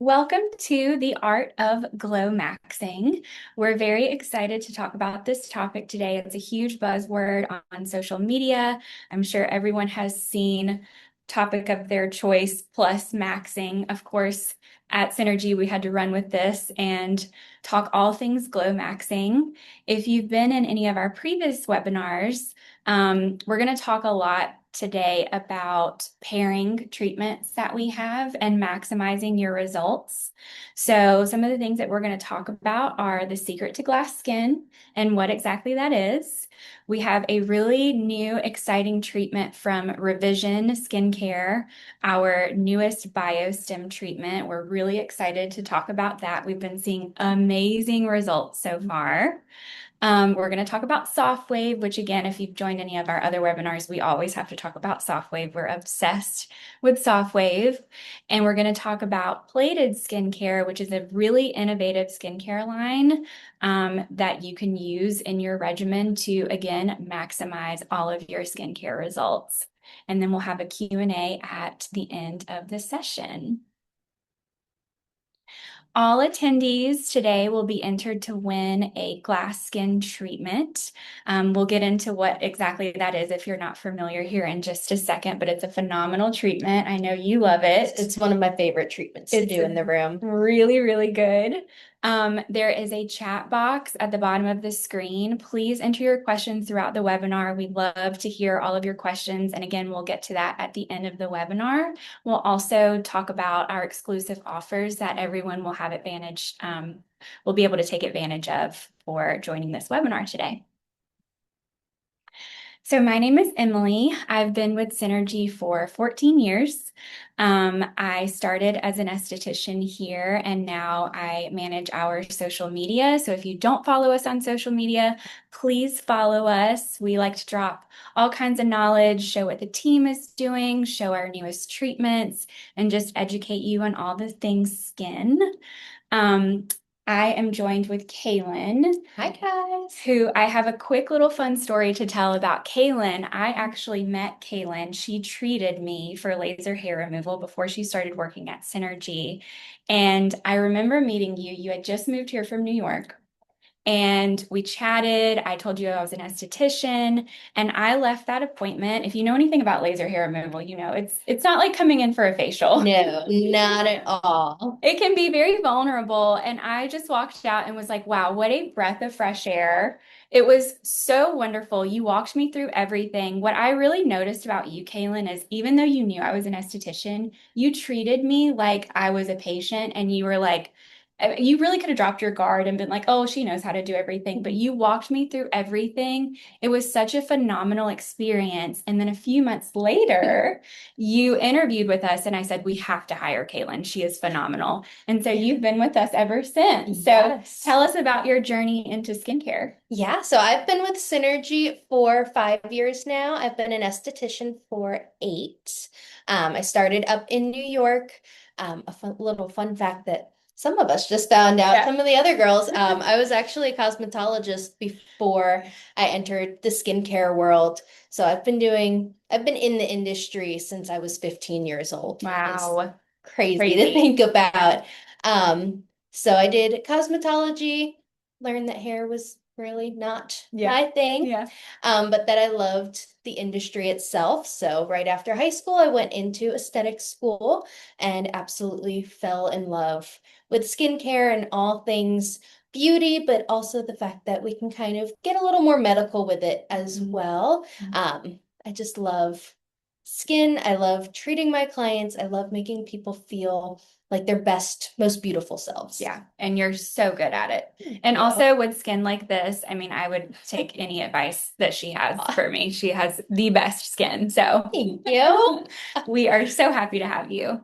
Welcome to the Art of Glowmaxxing. We're very excited to talk about this topic today. It's a huge buzzword on social media. I'm sure everyone has seen topic of their choice plus maxing. Of course, at Synergy, we had to run with this and talk all things Glowmaxxing. If you've been in any of our previous webinars, we're going to talk a lot today about pairing treatments that we have and maximizing your results. So some of the things that we're going to talk about are the secret to glass skin and what exactly that is. We have a really new, exciting treatment from Rejuran Skincare, our newest Biostim treatment. We're really excited to talk about that. We've been seeing amazing results so far. We're going to talk about Sofwave, which again, if you've joined any of our other webinars, we always have to talk about Sofwave. We're obsessed with Sofwave. And we're going to talk about plated skincare, which is a really innovative skincare line that you can use in your regimen to, again, maximize all of your skincare results. And then we'll have a Q&A at the end of the session. All attendees today will be entered to win a glass skin treatment. We'll get into what exactly that is if you're not familiar here in just a second, but it's a phenomenal treatment. I know you love it. It's one of my favorite treatments to do in the room. Really, really good. There is a chat box at the bottom of the screen. Please enter your questions throughout the webinar. We'd love to hear all of your questions. And again, we'll get to that at the end of the webinar. We'll also talk about our exclusive offers that everyone will have advantage, will be able to take advantage of for joining this webinar today. So my name is Emily. I've been with Synergy for 14 years. I started as an esthetician here, and now I manage our social media. So if you don't follow us on social media, please follow us. We like to drop all kinds of knowledge, show what the team is doing, show our newest treatments, and just educate you on all the things skin. I am joined with Kaylyn. Hi, guys. Who I have a quick little fun story to tell about Kaylyn. I actually met Kaylyn. She treated me for laser hair removal before she started working at Synergy. And I remember meeting you. You had just moved here from New York. And we chatted. I told you I was an esthetician, and I left that appointment. If you know anything about laser hair removal, you know it's not like coming in for a facial. No, not at all. It can be very vulnerable. And I just walked out and was like, wow, what a breath of fresh air. It was so wonderful. You walked me through everything. What I really noticed about you, Kaylyn, is even though you knew I was an esthetician, you treated me like I was a patient, and you were like, you really could have dropped your guard and been like, oh, she knows how to do everything. But you walked me through everything. It was such a phenomenal experience. And then a few months later, you interviewed with us, and I said, we have to hire Kaylyn. She is phenomenal. And so you've been with us ever since. So Yes. tell us about your journey into skincare. Yeah, so I've been with Synergy for 5 years now. I've been an esthetician for 8. I started up in New York. Little fun fact that some of us just found out, Yeah. some of the other girls. I was actually a cosmetologist before I entered the skincare world. So I've been in the industry since I was 15 years old. Wow. Crazy to think about. So I did cosmetology, learned that hair was really not my thing. Yeah. But that I loved the industry itself. So right after high school, I went into aesthetic school and absolutely fell in love with skincare and all things beauty, but also the fact that we can kind of get a little more medical with it as well. I just love skin. I love treating my clients. I love making people feel like their best, most beautiful selves. Yeah, and you're so good at it. And also with skin like this, I mean, I would take any advice that she has for me. She has the best skin. So Thank you. we are so happy to have you.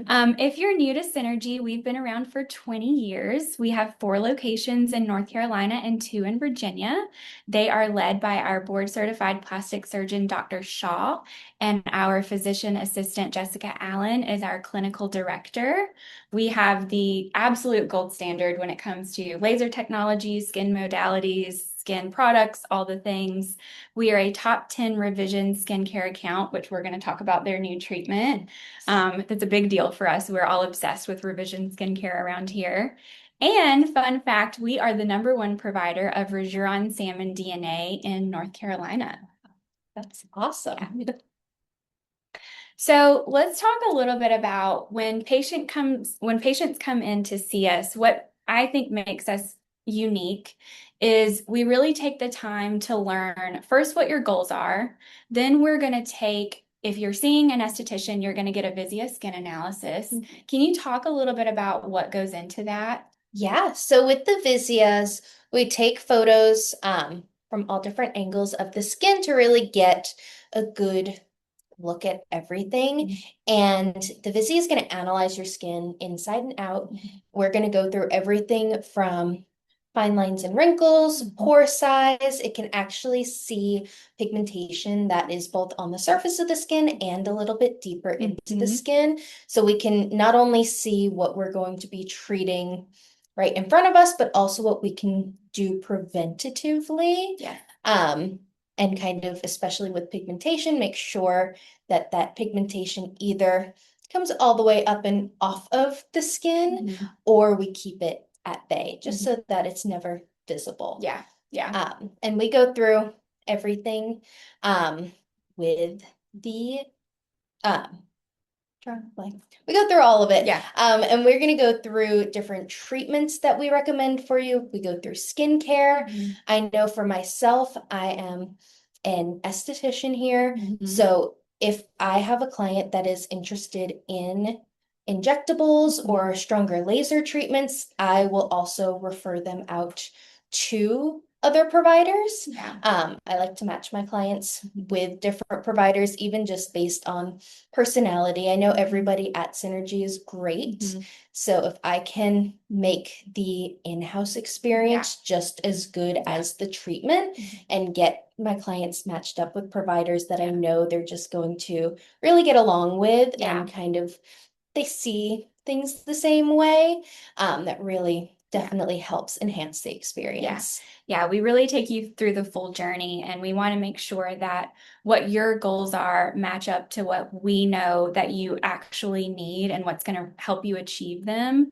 If you're new to Synergy, we've been around for 20 years. We have 4 locations in North Carolina and 2 in Virginia. They are led by our board certified plastic surgeon, Dr. Shaw, and our physician assistant, Jessica Allen, is our clinical director. We have the absolute gold standard when it comes to laser technologies, skin modalities, skin products, all the things. We are a top 10 revision skincare account, which we're going to talk about their new treatment. That's a big deal for us. We're all obsessed with revision skincare around here. And fun fact, we are the #1 provider of Rejuran Salmon DNA in North Carolina. That's awesome. Yeah. So let's talk a little bit about when patients come in to see us, what I think makes us unique is we really take the time to learn first what your goals are. Then we're going to take, if you're seeing an esthetician, you're going to get a Visia skin analysis. Can you talk a little bit about what goes into that? Yeah, so with the Visias, we take photos from all different angles of the skin to really get a good look at everything. And the Visia is going to analyze your skin inside and out. We're going to go through everything from fine lines and wrinkles, pore size. It can actually see pigmentation that is both on the surface of the skin and a little bit deeper into the skin. So we can not only see what we're going to be treating right in front of us, but also what we can do preventatively. Yeah. And kind of, especially with pigmentation, make sure that that pigmentation either comes all the way up and off of the skin, or we keep it at bay, just so that it's never visible. Yeah, yeah. And we go through everything with the we go through all of it. Yeah. And we're going to go through different treatments that we recommend for you. We go through skincare. I know for myself, I am an esthetician here. So if I have a client that is interested in injectables or stronger laser treatments, I will also refer them out to other providers. Yeah. I like to match my clients with different providers, even just based on personality. I know everybody at Synergy is great. So if I can make the in-house experience just as good as the treatment and get my clients matched up with providers that I know they're just going to really get along with and kind of they see things the same way, that really definitely helps enhance the experience. Yeah, we really take you through the full journey, and we want to make sure that what your goals are match up to what we know that you actually need and what's going to help you achieve them.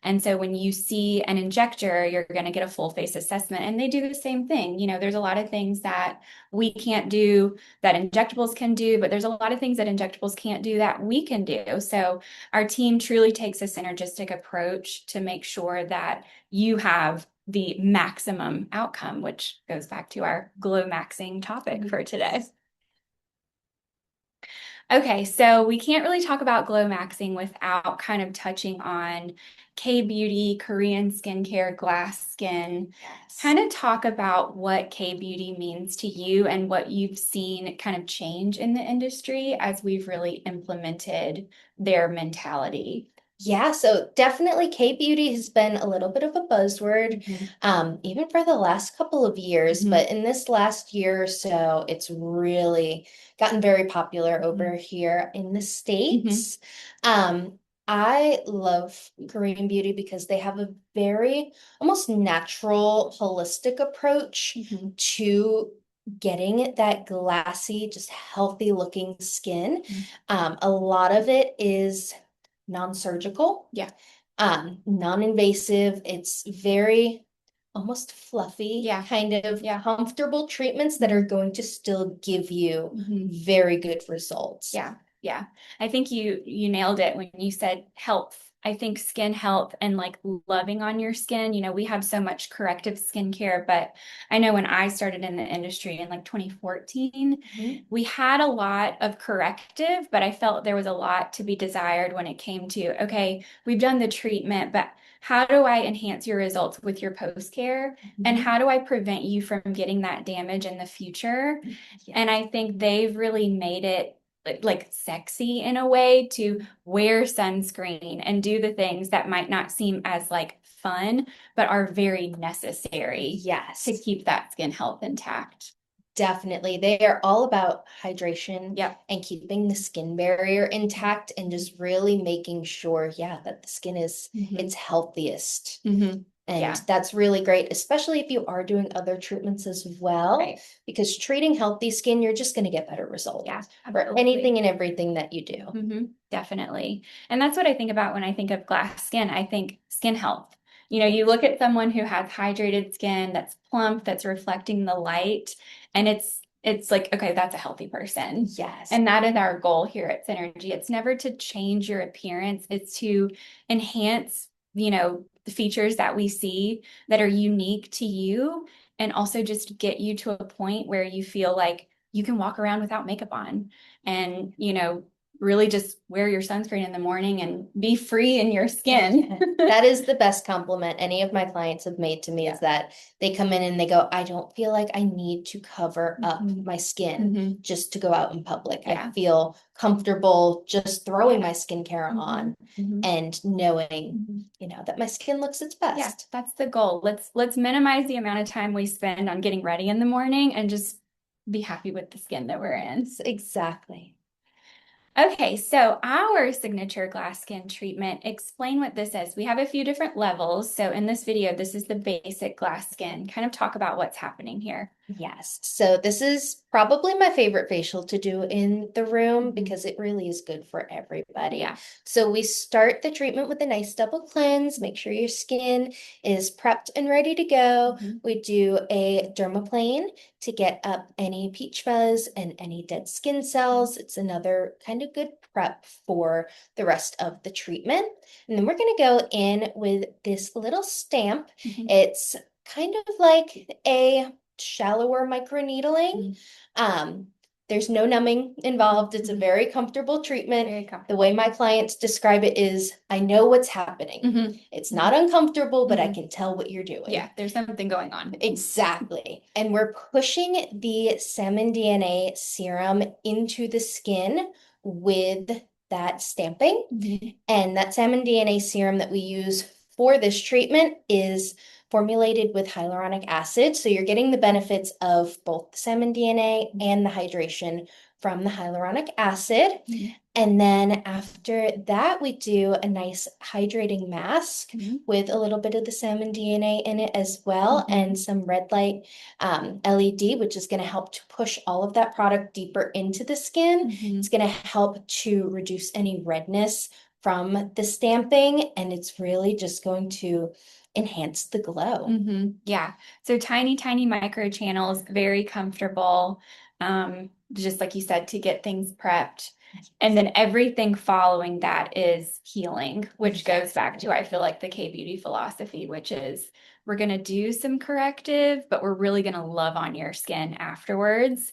And so when you see an injector, you're going to get a full face assessment, and they do the same thing. You know, there's a lot of things that we can't do that injectables can do, but there's a lot of things that injectables can't do that we can do. So our team truly takes a synergistic approach to make sure that you have the maximum outcome, which goes back to our Glowmaxxing topic for today. Okay, so we can't really talk about Glowmaxxing without kind of touching on K-beauty, Korean skincare, glass skin. Kind of talk about what K-beauty means to you and what you've seen kind of change in the industry as we've really implemented their mentality. Yeah, so definitely K-beauty has been a little bit of a buzzword, even for the last couple of years, but in this last year or so, it's really gotten very popular over here in the States. I love Korean beauty because they have a very almost natural, holistic approach to getting that glassy, just healthy looking skin. A lot of it is non-surgical, non-invasive. It's very almost fluffy, kind of comfortable treatments that are going to still give you very good results. Yeah. I think you nailed it when you said health. I think skin health and like loving on your skin, you know, we have so much corrective skincare, but I know when I started in the industry in like 2014, we had a lot of corrective, but I felt there was a lot to be desired when it came to, okay, we've done the treatment, but how do I enhance your results with your post-care? And how do I prevent you from getting that damage in the future? And I think they've really made it like sexy in a way to wear sunscreen and do the things that might not seem as like fun, but are very necessary to keep that skin health intact. Definitely. They are all about hydration and keeping the skin barrier intact and just really making sure, that the skin is its healthiest. And that's really great, especially if you are doing other treatments as well, because treating healthy skin, you're just going to get better results for anything and everything that you do. Definitely. And that's what I think about when I think of glass skin. I think skin health. You know, you look at someone who has hydrated skin, that's plump, that's reflecting the light, and it's like, okay, that's a healthy person. Yes. And that is our goal here at Synergy. It's never to change your appearance. It's to enhance, you know, the features that we see that are unique to you, and also just get you to a point where you feel like you can walk around without makeup on and, you know, really just wear your sunscreen in the morning and be free in your skin. That is the best compliment any of my clients have made to me is that they come in and they go, I don't feel like I need to cover up my skin just to go out in public. I feel comfortable just throwing my skincare on and knowing, you know, that my skin looks its best. Yeah, that's the goal. Let's minimize the amount of time we spend on getting ready in the morning and just be happy with the skin that we're in. Exactly. Okay, so our signature glass skin treatment, explain what this is. We have a few different levels. So in this video, this is the basic glass skin. Kind of talk about what's happening here. Yes. So this is probably my favorite facial to do in the room because it really is good for everybody. Yeah. So we start the treatment with a nice double cleanse. Make sure your skin is prepped and ready to go. We do a dermaplane to get up any peach fuzz and any dead skin cells. It's another kind of good prep for the rest of the treatment. And then we're going to go in with this little stamp. It's kind of like a shallower microneedling. There's no numbing involved. It's a very comfortable treatment. Very comfortable. The way my clients describe it is, I know what's happening. It's not uncomfortable, but I can tell what you're doing. Yeah, there's something going on. Exactly. And we're pushing the salmon DNA serum into the skin with that stamping. And that salmon DNA serum that we use for this treatment is formulated with hyaluronic acid. So you're getting the benefits of both the salmon DNA and the hydration from the hyaluronic acid. And then after that, we do a nice hydrating mask with a little bit of the salmon DNA in it as well, and some red light LED, which is going to help to push all of that product deeper into the skin. It's going to help to reduce any redness from the stamping, and it's really just going to enhance the glow. Yeah. So tiny, tiny micro channels, very comfortable. Just like you said, to get things prepped. And then everything following that is healing, which goes back to, I feel like, the K-beauty philosophy, which is we're going to do some corrective, but we're really going to love on your skin afterwards,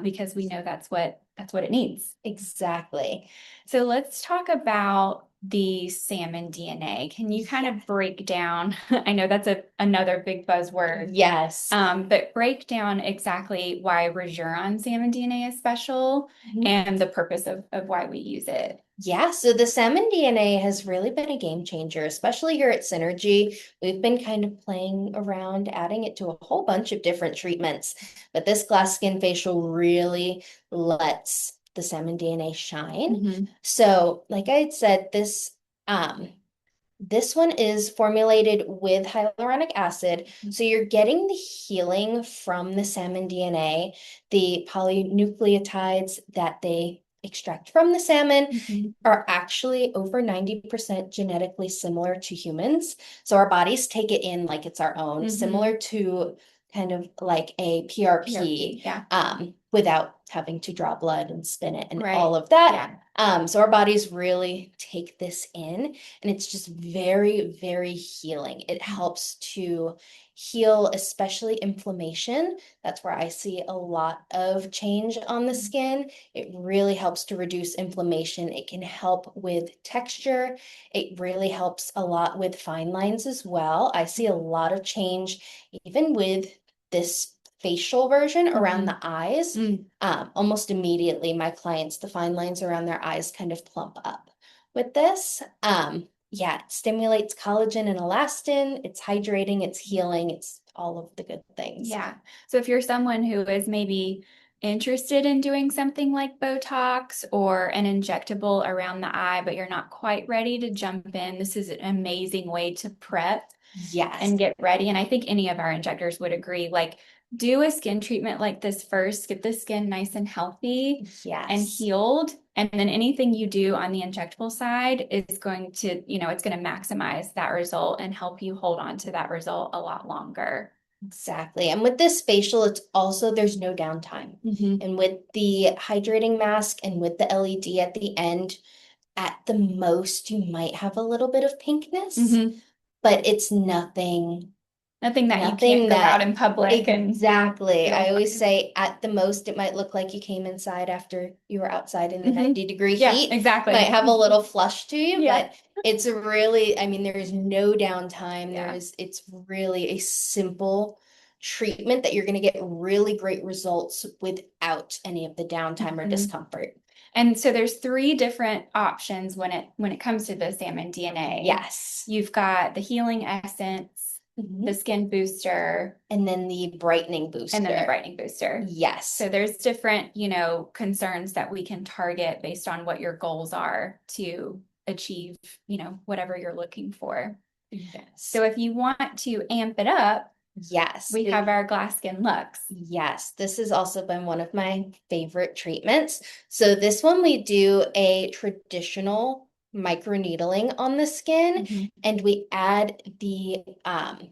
because we know that's what it needs. Exactly. So let's talk about the salmon DNA. Can you kind of break down, I know that's another big buzzword. Yes. But break down exactly why Rejuran salmon DNA is special and the purpose of why we use it. Yeah, so the salmon DNA has really been a game changer, especially here at Synergy. We've been kind of playing around, adding it to a whole bunch of different treatments, but this glass skin facial really lets the salmon DNA shine. So, like I had said, this one is formulated with hyaluronic acid. So you're getting the healing from the salmon DNA, the polynucleotides that they extract from the salmon are actually over 90% genetically similar to humans. So our bodies take it in like it's our own, similar to kind of like a PRP, without having to draw blood and spin it and all of that. So our bodies really take this in, and it's just very, very healing. It helps to heal, especially inflammation. That's where I see a lot of change on the skin. It really helps to reduce inflammation. It can help with texture. It really helps a lot with fine lines as well. I see a lot of change even with this facial version around the eyes. Almost immediately, my clients, the fine lines around their eyes kind of plump up with this. Yeah, it stimulates collagen and elastin. It's hydrating, it's healing, it's all of the good things. Yeah. So if you're someone who is maybe interested in doing something like Botox or an injectable around the eye, but you're not quite ready to jump in, this is an amazing way to prep Yes. and get ready. And I think any of our injectors would agree, like, do a skin treatment like this first, get the skin nice and healthy and Yes. healed. And then anything you do on the injectable side is going to, it's going to maximize that result and help you hold on to that result a lot longer. Exactly. And with this facial, it's also there's no downtime. And with the hydrating mask and with the LED at the end, at the most, you might have a little bit of pinkness, but it's nothing Nothing that you Nothing can't go that out in public and exactly. feel I always fine. say at the most it might look like you came inside after you were outside in the 90-degree Yeah, heat. exactly. Might have a little flush to you, Yeah. but it's really, I mean, there is no downtime. Yeah. It's really a simple treatment that you're going to get really great results without any of the downtime or discomfort. And so there's 3 different options when it comes to the salmon DNA. Yes. You've got the healing essence, the skin booster, and then the brightening booster. And then the brightening booster. Yes. So there's different, concerns that we can target based on what your goals are to achieve, whatever you're looking for. Yes. So if you want to amp it up, yes, we have our glass skin Lux. Yes, this has also been one of my favorite treatments. So this one we do a traditional microneedling on the skin and we add the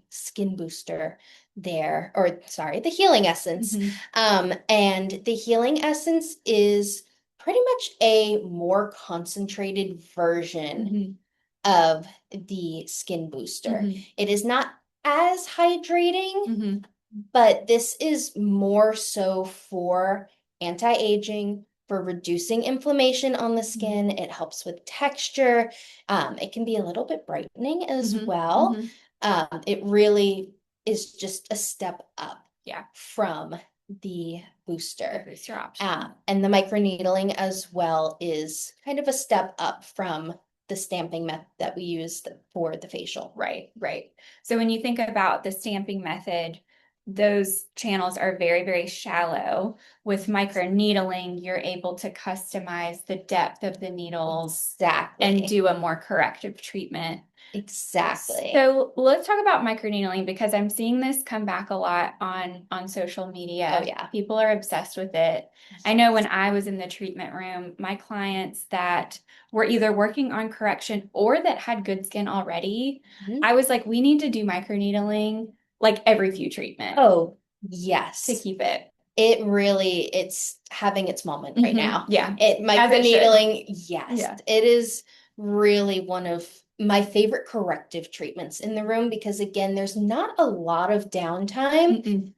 skin booster there, or sorry, the healing essence. And the healing essence is pretty much a more concentrated version of the skin booster. It is not as hydrating, but this is more so for anti-aging, for reducing inflammation on the skin. It helps with texture. It can be a little bit brightening as well. It really is just a step up from the booster. The booster option. And the microneedling as well is kind of a step up from the stamping method that we use for the facial. Right. So when you think about the stamping method, those channels are very, very shallow. With microneedling, you're able to customize the depth of the needles and do a more corrective treatment. Exactly. So let's talk about microneedling because I'm seeing this come back a lot on social media. Oh, yeah. People are obsessed with it. I know when I was in the treatment room, my clients that were either working on correction or that had good skin already, I was like, we need to do microneedling like every few treatments. Oh, yes. To keep it. It really, it's having its moment right now. Yeah. Microneedling, yes. Yeah. It is really one of my favorite corrective treatments in the room because again, there's not a lot of downtime,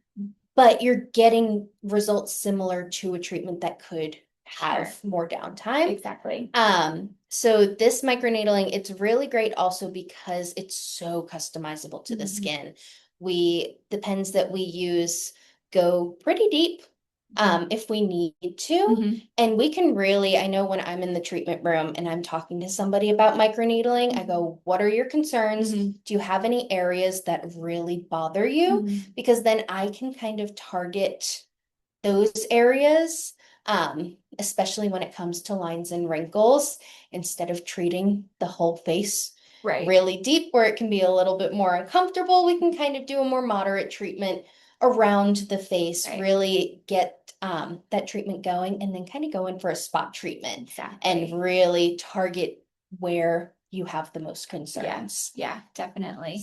but you're getting results similar to a treatment that could have more downtime. Exactly. So this microneedling, it's really great also because it's so customizable to the skin. The pens that we use go pretty deep if we need to. And we can really, I know when I'm in the treatment room and I'm talking to somebody about microneedling, I go, what are your concerns? Do you have any areas that really bother you? Because then I can kind of target those areas, especially when it comes to lines and wrinkles, instead of treating the whole face really deep where it can be a little bit more uncomfortable. We can kind of do a more moderate treatment around the face, really get that treatment going, and then kind of go in for a spot treatment and really target where you have the most concerns. Yeah, definitely.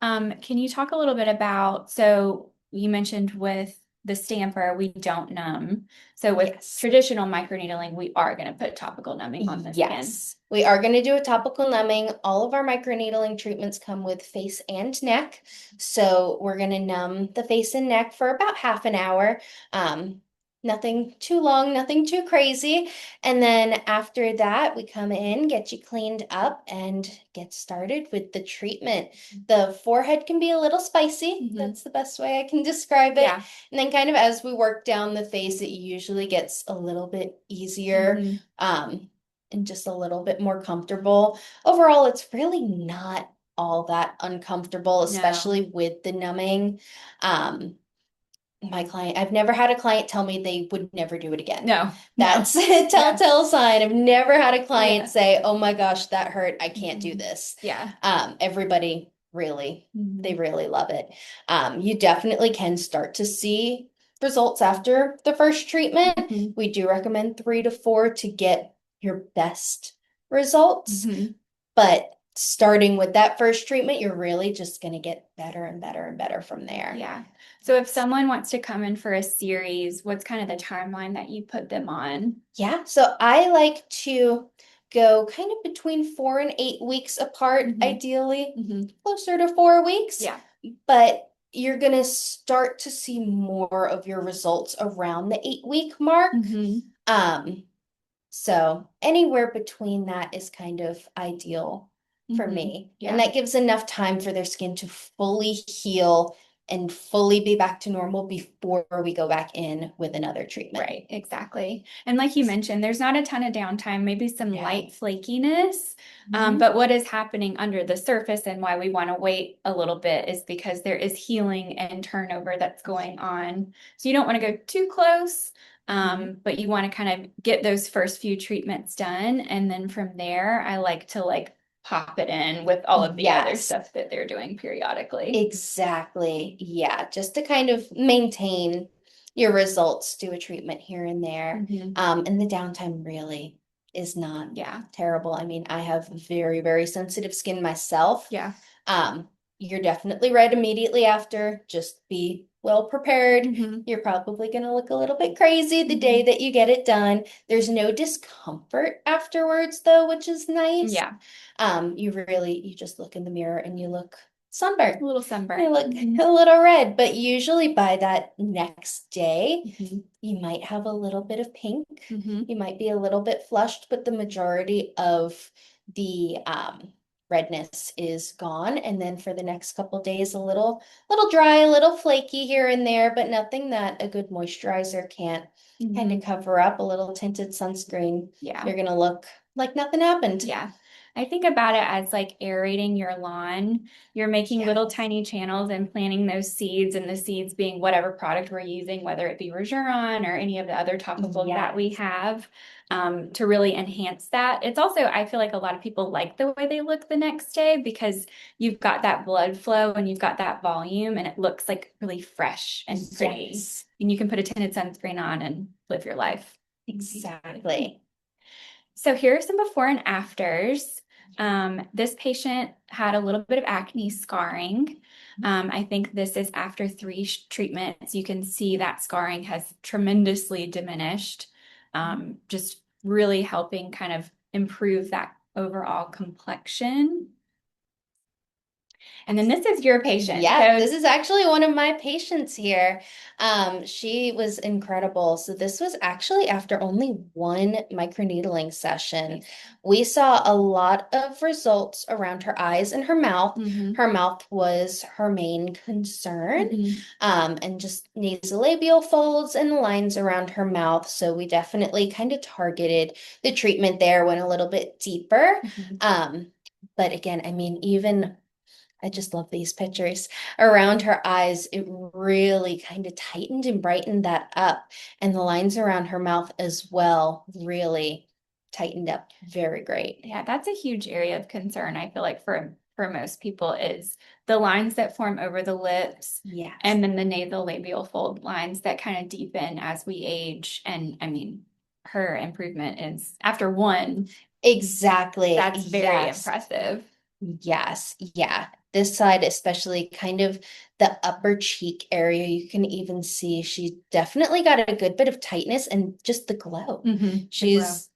Can you talk a little bit about, so you mentioned with the stamper, we don't numb. So with traditional microneedling, we are going to put topical numbing on the skin. We are going to do a topical numbing. All of our microneedling treatments come with face and neck. So we're going to numb the face and neck for about half an hour. Nothing too long, nothing too crazy. And then after that, we come in, get you cleaned up, and get started with the treatment. The forehead can be a little spicy. That's the best way I can describe it. And then kind of as we work down the face, it usually gets a little bit easier and just a little bit more comfortable. Overall, it's really not all that uncomfortable, especially with the numbing. I've never had a client tell me they would never do it again. No, no. That's a Yeah. telltale sign. I've never had a client Yeah. say, "Oh my gosh, that hurt. I can't do Mhm. this." Yeah. Everybody really, they Mhm. really love it. You definitely can start to see results after the first treatment. Mhm. We do recommend 3 to 4 to get your best results. Mhm. But starting with that first treatment, you're really just going to get better and better and better from there. Yeah. So if someone wants to come in for a series, what's kind of the timeline that you put them on? Yeah, so I like to go kind of between 4 and 8 weeks apart, Mhm. ideally, Mhm. closer to 4 weeks. Yeah. But you're going to start to see more of your results around the 8 week mark. Mhm. Um, so anywhere between that is kind of ideal for Mhm. me. And Yeah. that gives enough time for their skin to fully heal and fully be back to normal before we go back in with another treatment. Right, exactly. And like you mentioned, there's not a ton of downtime, maybe some Yeah. light flakiness. Mhm. But what is happening under the surface and why we want to wait a little bit is because there is healing and turnover that's going on. So you don't want to go too close, but you want to kind of get those first few treatments done. And then from there, I like to like pop it in with all of the other Yes, stuff that they're doing periodically. exactly. Yeah, just to kind of maintain your results, do a treatment here and there. Mhm. And the downtime really is not Yeah, terrible. I mean, I have very, very sensitive skin myself. yeah. Um, you're definitely right immediately after. Just be well prepared. Mhm. You're probably going to look a little bit crazy the day Mhm. that you get it done. There's no discomfort afterwards, though, which is nice. Yeah, You just look in the mirror and you look sunburned. a little You sunburnt. look Mhm. a little red, but usually by that next day, Mhm. you might have a little bit of pink. Mhm. You might be a little bit flushed, but the majority of the redness is gone. And then for the next couple days, little dry, a little flaky here and there, but nothing that a good moisturizer can't kind of Mhm. cover up. A little tinted sunscreen, Yeah. you're gonna look like nothing happened. Yeah. I think about it as like aerating your lawn. You're making Yeah. little tiny channels and planting those seeds, and the seeds being whatever product we're using, whether it be Rejuran or any of the other topicals that we Yes. have, to really enhance that. It's also, I feel like a lot of people like the way they look the next day because you've got that blood flow and you've got that volume, and it looks like really fresh and pretty. Yes. And you can put a tinted sunscreen on and live your life. Exactly. So here are some before and afters. This patient had a little bit of acne scarring. I think this is after 3 treatments. You can see that scarring has tremendously diminished, just really helping kind of improve that overall complexion. And then this is your patient. Yeah, So this is actually one of my patients here. She was incredible. So this was actually after only one microneedling session. We saw a lot of results around her eyes and her mouth. mhm, Her mouth was her main concern, mhm, and just nasolabial folds and lines around her mouth. So we definitely kind of targeted the treatment there, went a little bit deeper. mhm. But again, I mean, even I just love these pictures. Around her eyes, it really kind of tightened and brightened that up. And the lines around her mouth as well really tightened up. Very great. Yeah, that's a huge area of concern. I feel like for most people is the lines that form over the lips Yes. and then the nasal labial fold lines that kind of deepen as we age. And I mean, her improvement is after one, Exactly. that's very Yes. impressive. Yes. Yeah. This side, especially kind of the upper cheek area, you can even see she definitely got a good bit of tightness and just the glow. The glow. She's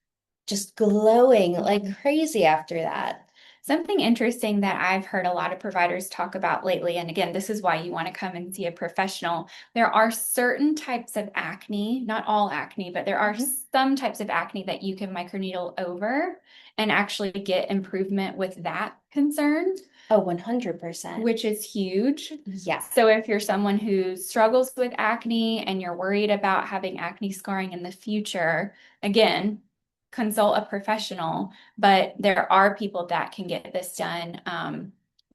just glowing Mhm. like crazy after that. Something interesting that I've heard a lot of providers talk about lately, and again, this is why you want to come and see a professional. There are certain types of acne, not all acne, but there are Mhm. some types of acne that you can microneedle over and actually get improvement with that concern, Oh, 100%. which is huge. Yeah. So if you're someone who struggles with acne and you're worried about having acne scarring in the future, again, consult a professional, but there are people that can get this done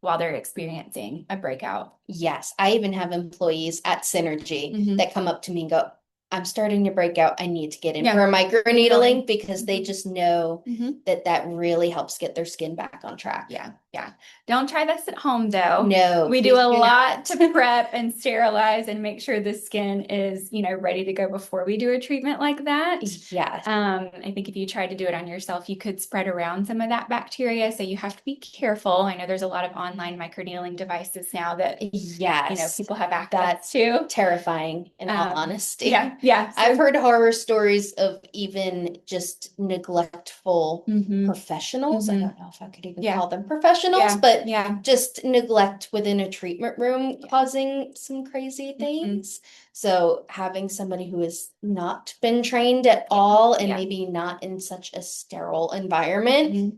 while they're experiencing a breakout. Yes, I even have employees at Synergy Mhm. that come up to me and go, I'm starting to break out. I need to get in Yeah. for a microneedling Needling. because they just know Mhm. that really helps get their skin back on track. Yeah, yeah. Don't try this at home though. No, We do please a do lot not. to prep and sterilize and make sure the skin is, ready to go before we do a treatment like that. Yes. I think if you tried to do it on yourself, you could spread around some of that bacteria. So you have to be careful. I know there's a lot of online microneedling devices now that, Yes. people have access That's to. terrifying, in all honesty. Yeah, yeah. I've heard horror stories of even just neglectful professionals. I don't know if I could even call them professionals, but just neglect within a treatment room causing some crazy things. So having somebody who has not been trained at all and maybe not in such a sterile environment,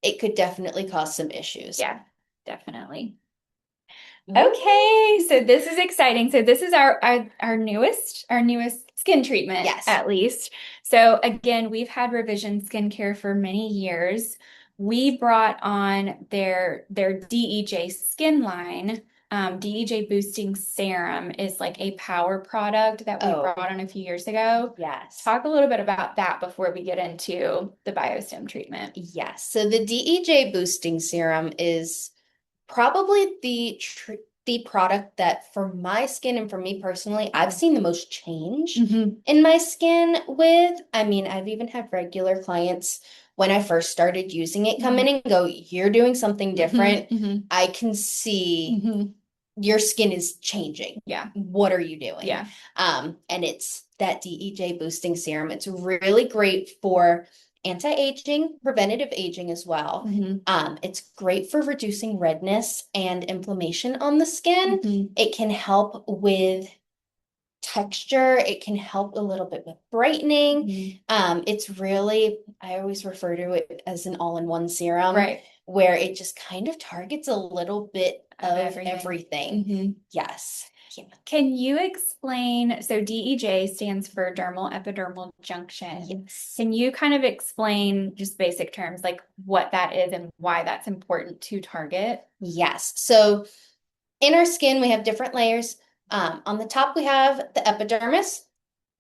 it could definitely cause some issues. Yeah, definitely. Okay, so this is exciting. So this is our newest skin treatment, Yes. at least. So again, we've had Revision Skincare for many years. We brought on their DEJ skin line. DEJ Boosting Serum is like a power product that we brought on a few years ago. Yes. Talk a little bit about that before we get into the Biostim treatment. Yes. So the DEJ Boosting Serum is probably the product that for my skin and for me personally, I've seen the most change in my skin with. I mean, I've even had regular clients when I first started using it come in and go, you're doing something different. I can see your skin is changing. Yeah. What are you doing? Yeah. And it's that DEJ Boosting Serum. It's really great for anti-aging, preventative aging as well. It's great for reducing redness and inflammation on the skin. It can help with texture. It can help a little bit with brightening. It's really, I always refer to it as an all-in-one serum, right, where it just kind of targets a little bit of everything. Yes. Yeah. Can you explain, so DEJ stands for dermal epidermal junction. Yes. Can you kind of explain just basic terms, like what that is and why that's important to target? Yes. So in our skin, we have different layers. On the top, we have the epidermis.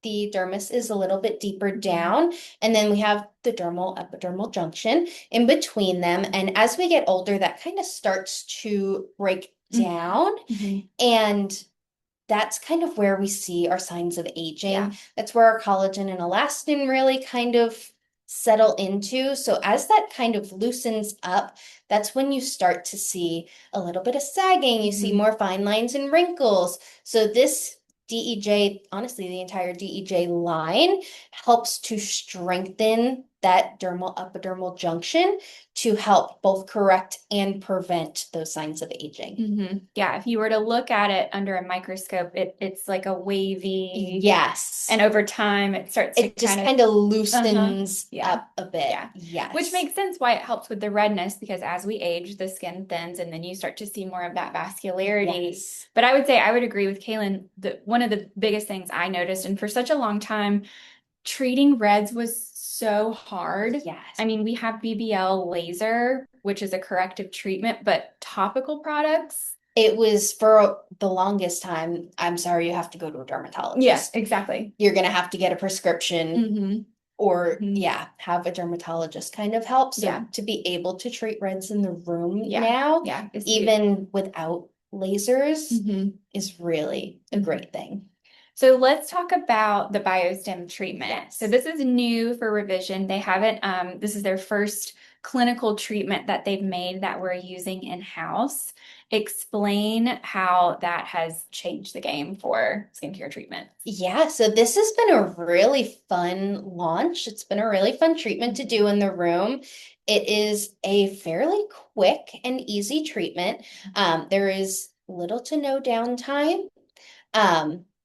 The dermis is a little bit deeper down, and then we have the dermal epidermal junction in between them. And as we get older, that kind of starts to break down. And that's kind of where we see our signs of aging. Yeah. That's where our collagen and elastin really kind of settle into. So as that kind of loosens up, that's when you start to see a little bit of sagging. You see more fine lines and wrinkles. So this DEJ, honestly, the entire DEJ line helps to strengthen that dermal epidermal junction to help both correct and prevent those signs of aging. Yeah, if you were to look at it under a microscope, it's like a wavy. Yes. And over time, it starts It just kind of loosens up a bit. Yeah. Yes. Which makes sense why it helps with the redness, because as we age, the skin thins and then you start to see more of that vascularity. Yes. But I would agree with Kaylyn that one of the biggest things I noticed, and for such a long time, treating reds was so hard. Yes. I mean, we have BBL laser, which is a corrective treatment, but topical products. It was for the longest time, I'm sorry, you have to go to a dermatologist. Yes, exactly. You're going to have to get a prescription or, have a dermatologist kind of help. So to be able to treat reds in the room now, even without lasers, is really a great thing. So let's talk about the Biostim treatment. Yes. So this is new for Revision. They haven't, this is their first clinical treatment that they've made that we're using in-house. Explain how that has changed the game for skincare treatment. Yeah, so this has been a really fun launch. It's been a really fun treatment to do in the room. It is a fairly quick and easy treatment. There is little to no downtime.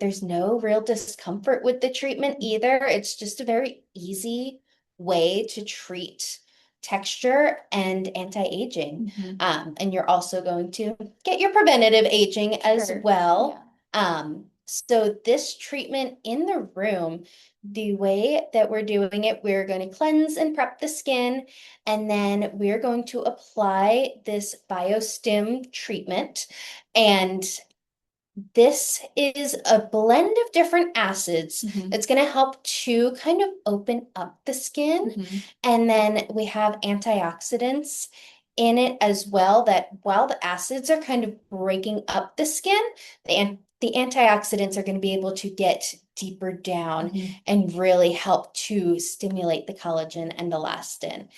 There's no real discomfort with the treatment either. It's just a very easy way to treat texture and anti-aging. And you're also going to get your preventative aging as well. So this treatment in the room, the way that we're doing it, we're going to cleanse and prep the skin, and then we're going to apply this Biostim treatment. And this is a blend of different acids that's going to help to kind of open up the skin. And then we have antioxidants in it as well, that while the acids are kind of breaking up the skin, the antioxidants are going to be able to get deeper down and really help to stimulate the collagen and elastin.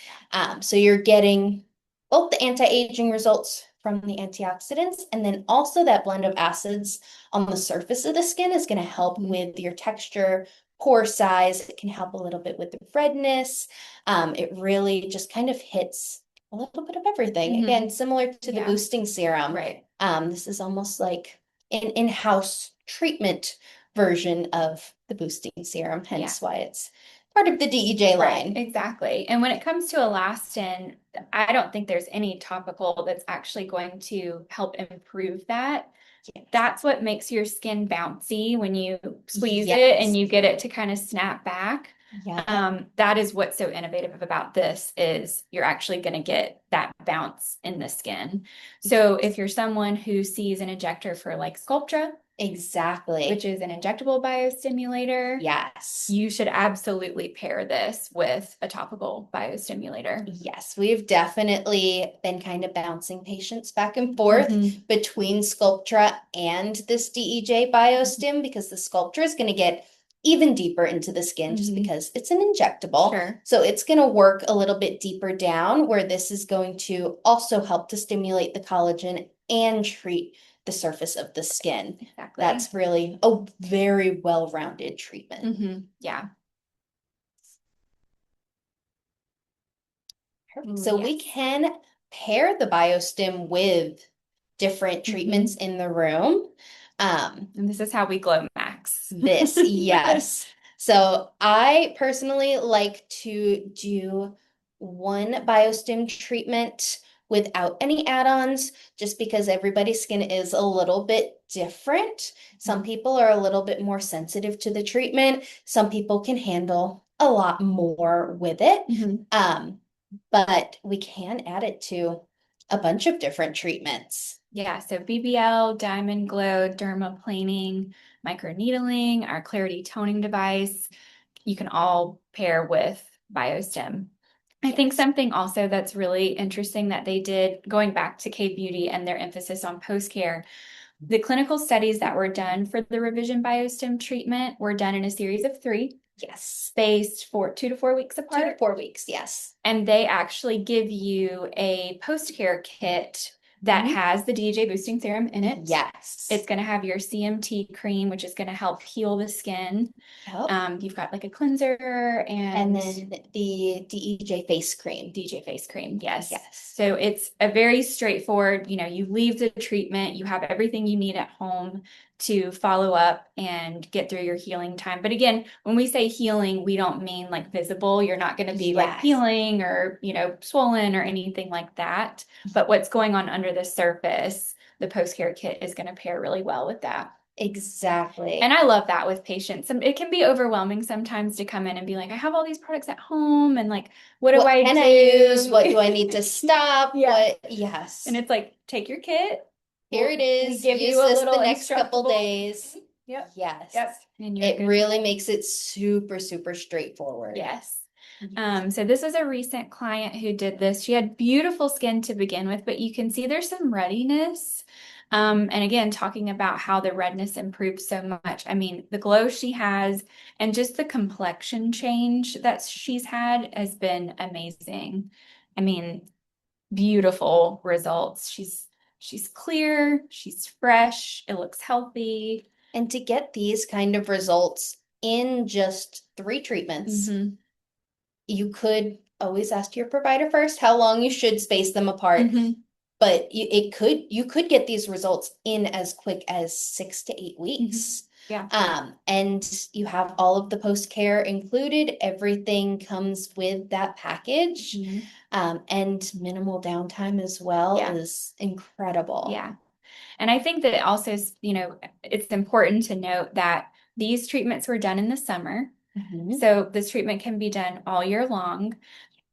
So you're getting both the anti-aging results from the antioxidants, and then also that blend of acids on the surface of the skin is going to help with your texture, pore size. It can help a little bit with the redness. It really just kind of hits a little bit of everything. Again, similar to the boosting serum. Right. This is almost like an in-house treatment version of the boosting serum, hence why it's part of the DEJ line. Right, exactly. And when it comes to elastin, I don't think there's any topical that's actually going to help improve that. That's what makes your skin bouncy when you squeeze it and you get it to kind of snap back. That is what's so innovative about this, is you're actually going to get that bounce in the skin. So if you're someone who sees an injector for like Sculptra, which is an injectable biostimulator, you should absolutely pair this with a topical biostimulator. Yes, we've definitely been kind of bouncing patients back and forth between Sculptra and this DEJ Biostim, because the Sculptra is going to get even deeper into the skin just because it's an injectable. So it's going to work a little bit deeper down, where this is going to also help to stimulate the collagen and treat the surface of the skin. That's really a very well-rounded treatment. Yeah. So we can pair the Biostim with different treatments in the room. And this is how we glow max. Yes. So I personally like to do one Biostim treatment without any add-ons, just because everybody's skin is a little bit different. Some people are a little bit more sensitive to the treatment. Some people can handle a lot more with it. But we can add it to a bunch of different treatments. Yeah, so BBL, Diamond Glow, dermaplaning, microneedling, our clarity toning device, you can all pair with Biostim. I think something also that's really interesting that they did, going back to K-Beauty and their emphasis on post-care, the clinical studies that were done for the Revision Biostim treatment were done in a series of 3. Spaced for 2 to 4 weeks apart. 2 to 4 weeks, yes. And they actually give you a post-care kit that has the DEJ boosting serum in it. It's going to have your CMT cream, which is going to help heal the skin. You've got like a cleanser and then the DEJ face cream. DEJ face cream, yes. So it's a very straightforward, you leave the treatment, you have everything you need at home to follow up and get through your healing time. But again, when we say healing, we don't mean like visible. You're not going to be like peeling or, swollen or anything like that. But what's going on under the surface, the post-care kit is going to pair really well with that. Exactly. And I love that with patients. It can be overwhelming sometimes to come in and be like, I have all these products at home, and like, what do I can do? I use? What do I need to stop? Yes. And it's like, take your kit. Here it is. Give use you a this little the next couple days. Yes. And it really makes it super, super straightforward. So this was a recent client who did this. She had beautiful skin to begin with, but you can see there's some ruddiness. And again, talking about how the redness improved so much. I mean, the glow she has and just the complexion change that she's had has been amazing. I mean, beautiful results. She's clear, she's fresh, it looks healthy. And to get these kind of results in just 3 treatments, you could always ask your provider first how long you should space them apart. But you could get these results in as quick as 6 to 8 weeks. And you have all of the post-care included. Everything comes with that package. And minimal downtime as well is incredible. And I think that also, it's important to note that these treatments were done in the summer. So this treatment can be done all year long.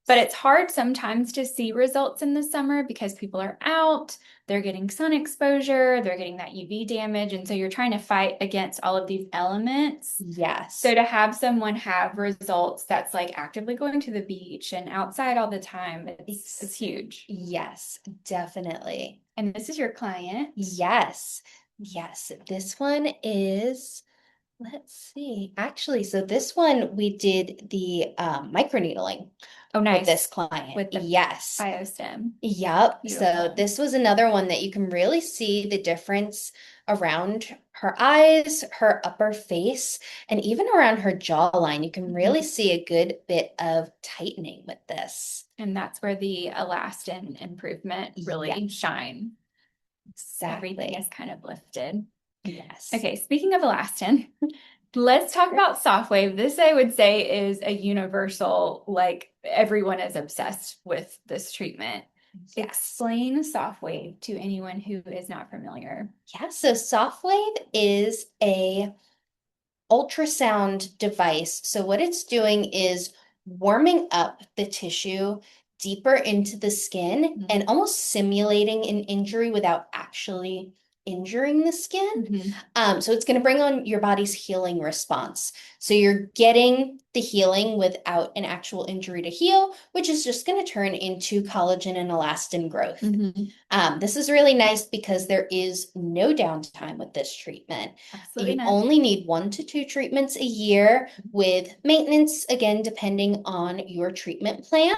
But it's hard sometimes to see results in the summer because people are out, they're getting sun exposure, they're getting that UV damage. And so you're trying to fight against all of these elements. Yes. So to have someone have results that's like actively going to the beach and outside all the time, it's huge. Yes, definitely. And this is your client. Yes. Yes. This one is, let's see. Actually, so this one we did the microneedling Oh, nice. with this client. With the yes. Biostim. Yep. So Beautiful. this was another one that you can really see the difference around her eyes, her upper face, and even around her jawline. You can really see a good bit of tightening with this. And that's where the elastin improvement really shine. Exactly. Everything is kind of lifted. Yes. Okay, speaking of elastin, let's talk about Sofwave. This, I would say, is a universal, like everyone is obsessed with this treatment. Yes. Explain Sofwave to anyone who is not familiar. Yeah, so Sofwave is a ultrasound device. So what it's doing is warming up the tissue deeper into the skin and almost simulating an injury without actually injuring the skin. So it's going to bring on your body's healing response. So you're getting the healing without an actual injury to heal, which is just going to turn into collagen and elastin growth. This is really nice because there is no downtime with this treatment. Absolutely You not. only need 1 to 2 treatments a year with maintenance, again, depending on your treatment plan.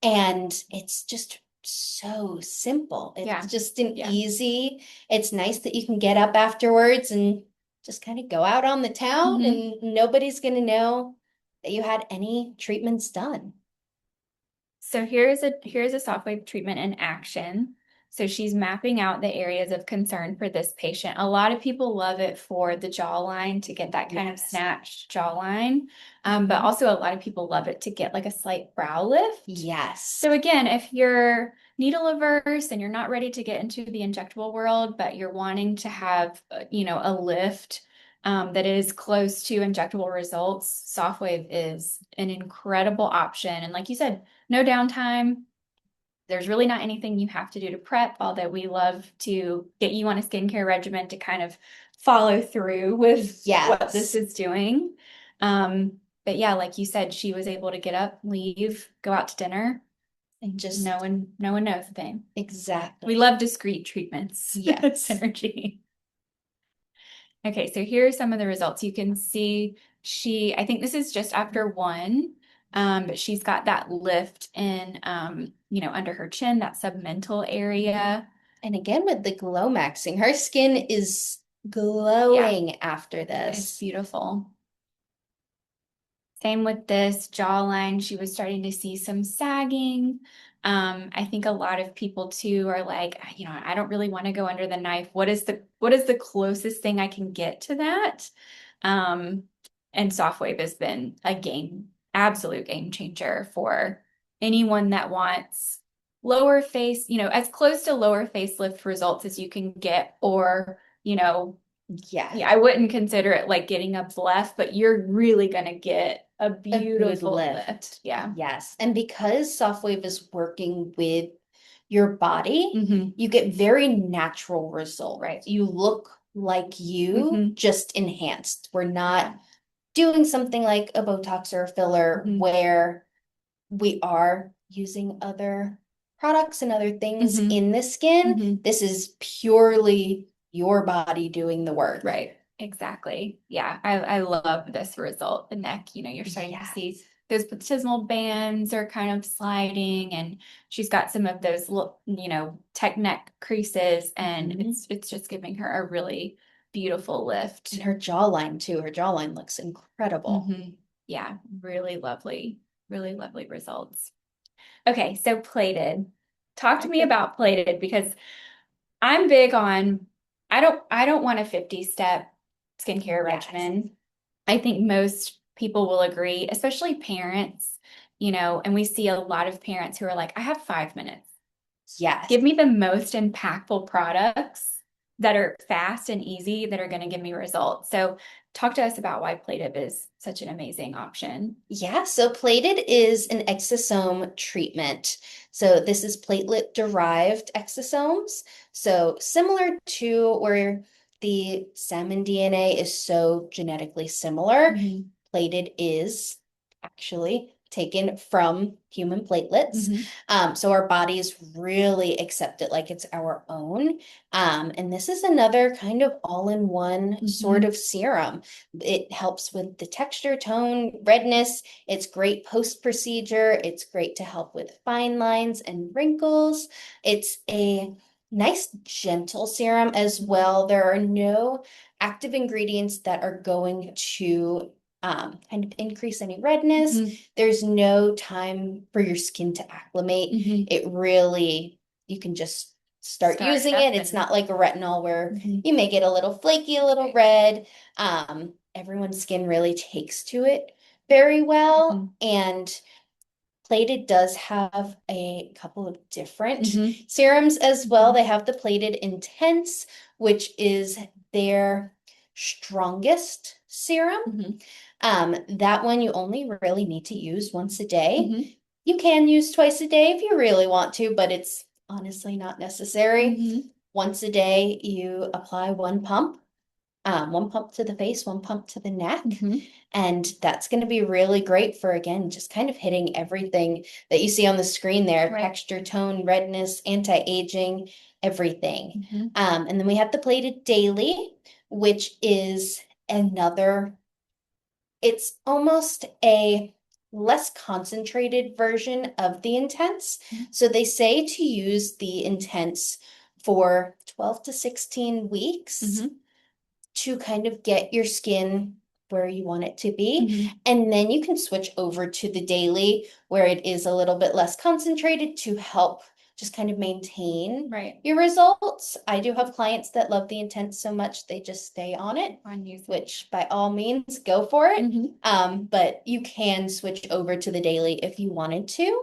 And it's just so simple. It's just an easy, it's nice that you can get up afterwards and just kind of go out on the town and nobody's going to know that you had any treatments done. So here's a Sofwave treatment in action. So she's mapping out the areas of concern for this patient. A lot of people love it for the jawline to get that kind of snatched jawline. But also a lot of people love it to get like a slight brow lift. Yes. So again, if you're needle averse and you're not ready to get into the injectable world, but you're wanting to have, a lift that is close to injectable results, Sofwave is an incredible option. And like you said, no downtime. There's really not anything you have to do to prep, although we love to get you on a skincare regimen to kind of follow through with what this is doing. But yeah, like you said, she was able to get up, leave, go out to dinner, and just no one knows the pain. Exactly. We love discreet treatments. Yes. Synergy. Okay, so here are some of the results. You can see I think this is just after one, but she's got that lift in, under her chin, that submental area. And again, with the Glowmaxxing, her skin is glowing after this. It's beautiful. Same with this jawline. She was starting to see some sagging. I think a lot of people too are like, I don't really want to go under the knife. What is the closest thing I can get to that? And Sofwave has been absolute game changer for anyone that wants lower face, as close to lower facelift results as you can get, or, I wouldn't consider it like getting a bleft, but you're really going to get a beautiful lift. Yeah. Yes. And because Sofwave is working with your body, you get very natural results. Right. You look like you, just enhanced. We're not doing something like a Botox or a filler where we are using other products and other things in the skin. This is purely your body doing the work. Right. Exactly. Yeah. I love this result. The neck, you're starting to see those platysmal bands are kind of sliding, and she's got some of those, tech neck creases, and it's just giving her a really beautiful lift. And her jawline too. Her jawline looks incredible. Yeah. Really lovely results. Okay. So plated. Talk to me about plated, because I'm big on, I don't want a 50-step skincare regimen. I think most people will agree, especially parents, and we see a lot of parents who are like, I have 5 minutes. Yes. Give me the most impactful products that are fast and easy that are going to give me results. So talk to us about why Plative is such an amazing option. Yeah, so plated is an exosome treatment. So this is platelet-derived exosomes. So similar to where the salmon DNA is so genetically similar, plated is actually taken from human platelets. So our bodies really accept it like it's our own. And this is another kind of all-in-one sort of serum. It helps with the texture, tone, redness. It's great post-procedure. It's great to help with fine lines and wrinkles. It's a nice, gentle serum as well. There are no active ingredients that are going to kind of increase any redness. There's no time for your skin to acclimate. It really, you can just start using it. It's not like a retinol where you may get a little flaky, a little red. Everyone's skin really takes to it very well. And Plated does have a couple of different serums as well. They have the Plated Intense, which is their strongest serum. That one you only really need to use once a day. You can use twice a day if you really want to, but it's honestly not necessary. Once a day, you apply one pump to the face, one pump to the neck. And that's going to be really great for, again, just kind of hitting everything that you see on the screen there, texture, tone, redness, anti-aging, everything. And then we have the Plated Daily, which is another, it's almost a less concentrated version of the Intense. So they say to use the Intense for 12 to 16 weeks to kind of get your skin where you want it to be. And then you can switch over to the daily where it is a little bit less concentrated to help just kind of maintain your results. I do have clients that love the Intense so much they just stay on it, which by all means go for it. But you can switch over to the daily if you wanted to.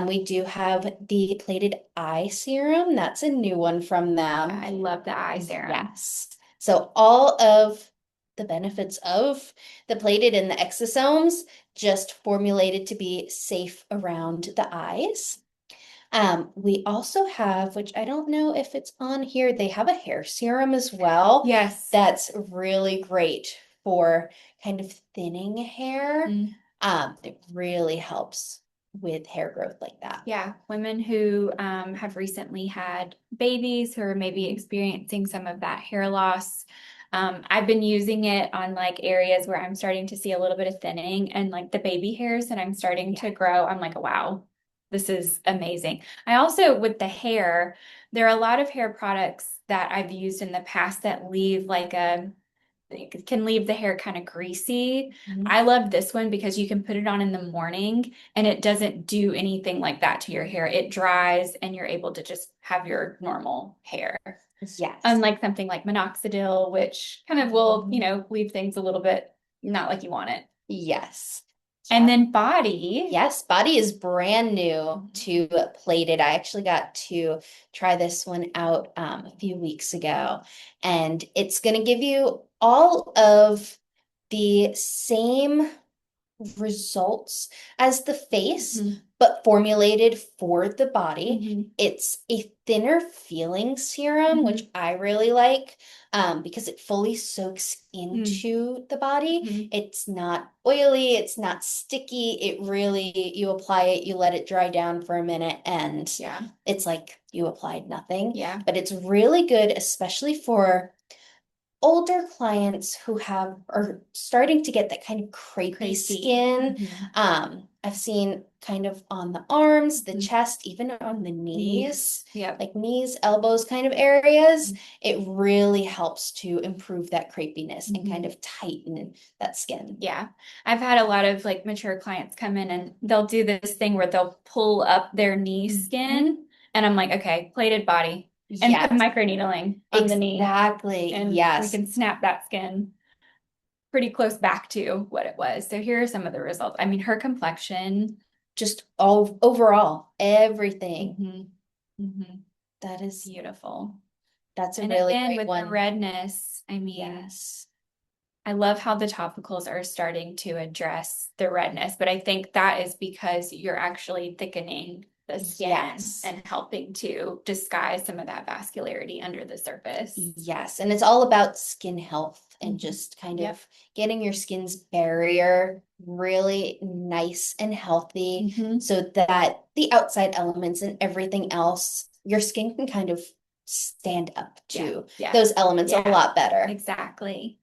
We do have the Plated Eye Serum. That's a new one from them. I love the eye serum. Yes. So all of the benefits of the Plated and the exosomes just formulated to be safe around the eyes. We also have, which I don't know if it's on here, they have a hair serum as well. Yes. That's really great for kind of thinning hair. It really helps with hair growth like that. Yeah, women who have recently had babies who are maybe experiencing some of that hair loss. I've been using it on like areas where I'm starting to see a little bit of thinning and like the baby hairs that I'm starting to grow. I'm like, wow, this is amazing. I also, with the hair, there are a lot of hair products that I've used in the past that leave like it can leave the hair kind of greasy. I love this one because you can put it on in the morning and it doesn't do anything like that to your hair. It dries and you're able to just have your normal hair. Yes. Unlike something like minoxidil, which kind of will, leave things a little bit not like you want it. Yes. And then Body. Yes, Body is brand new to Plated. I actually got to try this one out a few weeks ago, and it's going to give you all of the same results as the face, but formulated for the body. It's a thinner feeling serum, which I really like because it fully soaks into the body. It's not oily, it's not sticky. It really, you apply it, you let it dry down for a minute, and it's like you applied nothing. But it's really good, especially for older clients who are starting to get that kind of crepey skin. I've seen kind of on the arms, the chest, even on the knees, like knees, elbows kind of areas. It really helps to improve that crepiness and kind of tighten that skin. Yeah. I've had a lot of like mature clients come in and they'll do this thing where they'll pull up their knee skin. And I'm like, okay, Plated Body. And put microneedling on the knee. Exactly. And we can snap that skin pretty close back to what it was. So here are some of the results. I mean, her complexion. Just all overall, everything. That is, Beautiful. that's a And really again, great with the one. redness, I mean, Yes. I love how the topicals are starting to address the redness, but I think that is because you're actually thickening the skin Yes. and helping to disguise some of that vascularity under the surface. Yes, and it's all about skin health and Mhm. just kind Yep. of getting your skin's barrier really nice and healthy so that the outside elements and everything else, your skin can kind of stand up to Yeah. those elements a lot better. Exactly.